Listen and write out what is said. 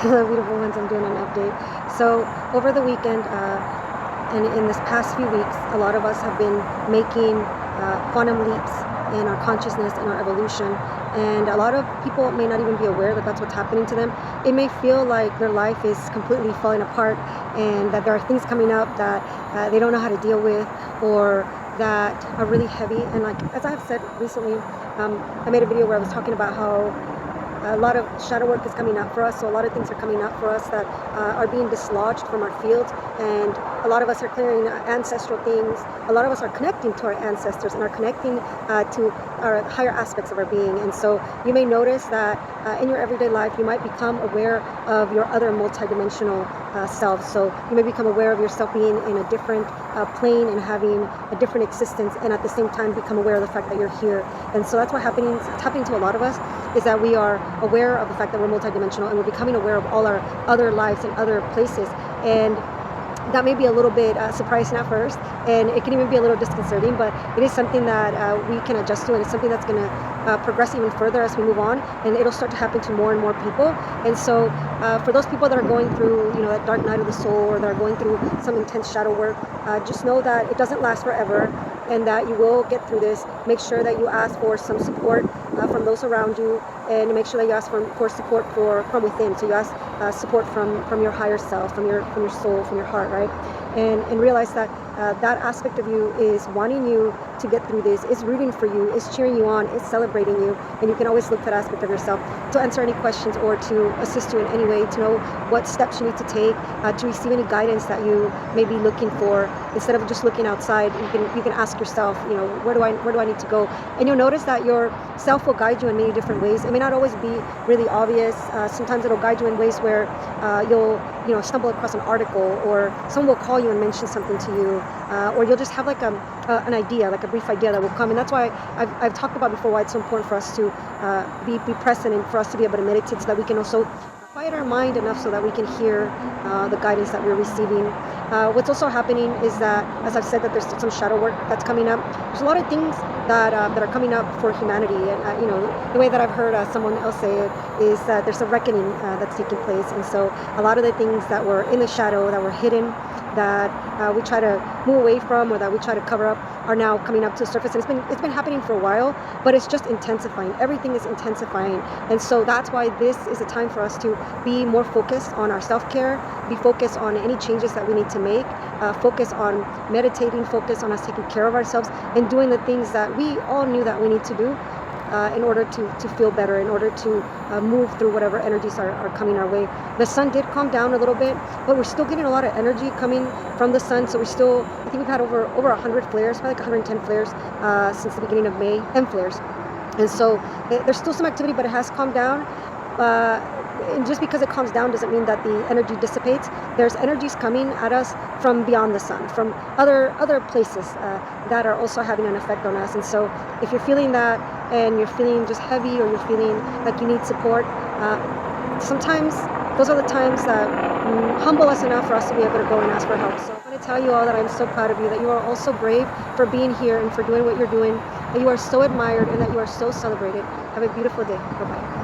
Beautiful ones, I'm doing an update. So over the weekend, and in this past few weeks, a lot of us have been making quantum leaps in our consciousness and our evolution. And a lot of people may not even be aware that that's what's happening to them. It may feel like their life is completely falling apart and that there are things coming up that they don't know how to deal with, or that are really heavy. And like, as I've said recently, I made a video where I was talking about how a lot of shadow work is coming up for us. So a lot of things are coming up for us that are being dislodged from our field, and a lot of us are clearing ancestral things. A lot of us are connecting to our ancestors and are connecting to our higher aspects of our being. And so you may notice that in your everyday life you might become aware of your other multidimensional self. So you may become aware of yourself being in a different plane and having a different existence, and at the same time become aware of the fact that you're here. And so that's what it's happening to a lot of us, is that we are aware of the fact that we're multidimensional, and we're becoming aware of all our other lives and other places. And that may be a little bit surprising at first, and it can even be a little disconcerting, but it is something that we can adjust to, and it's something that's going to progress even further as we move on, and it'll start to happen to more and more people. And so for those people that are going through, that dark night of the soul, or that are going through some intense shadow work, just know that it doesn't last forever, and that you will get through this. Make sure that you ask for some support from those around you, and make sure that you ask for support from within. So you ask support from your higher self, from your soul, from your heart, right? And realize that that aspect of you is wanting you to get through this, is rooting for you, is cheering you on, is celebrating you. And you can always look to that aspect of yourself to answer any questions, or to assist you in any way, to know what steps you need to take, to receive any guidance that you may be looking for. Instead of just looking outside, you can ask yourself, where do I need to go? And you'll notice that your self will guide you in many different ways. It may not always be really obvious. Sometimes it'll guide you in ways where you'll stumble across an article, or someone will call you and mention something to you, or you'll just have like an idea, like a brief idea that will come. And that's why I've talked about before why it's so important for us to be present, and for us to be able to meditate, so that we can also quiet our mind enough so that we can hear the guidance that we're receiving. What's also happening is that, as I've said, that there's some shadow work that's coming up. There's a lot of things that are coming up for humanity, and the way that I've heard someone else say it is that there's a reckoning that's taking place. And so a lot of the things that were in the shadow, that were hidden, that we try to move away from, or that we try to cover up, are now coming up to the surface. And it's been happening for a while, but it's just intensifying. Everything is intensifying. And so that's why this is a time for us to be more focused on our self-care, be focused on any changes that we need to make, focus on meditating, focus on us taking care of ourselves, and doing the things that we all knew that we need to do in order to feel better, in order to move through whatever energies are coming our way. The sun did calm down a little bit, but we're still getting a lot of energy coming from the sun. So I think we've had over 100 flares, probably like 110 flares since the beginning of May, M flares. And so there's still some activity, but it has calmed down. And just because it calms down doesn't mean that the energy dissipates. There's energies coming at us from beyond the sun, from other places that are also having an effect on us. And so if you're feeling that, and you're feeling just heavy, or you're feeling like you need support, sometimes those are the times that humble us enough for us to be able to go and ask for help. So I want to tell you all that I'm so proud of you, that you are all so brave for being here and for doing what you're doing, that you are so admired, and that you are so celebrated. Have a beautiful day. Bye-bye.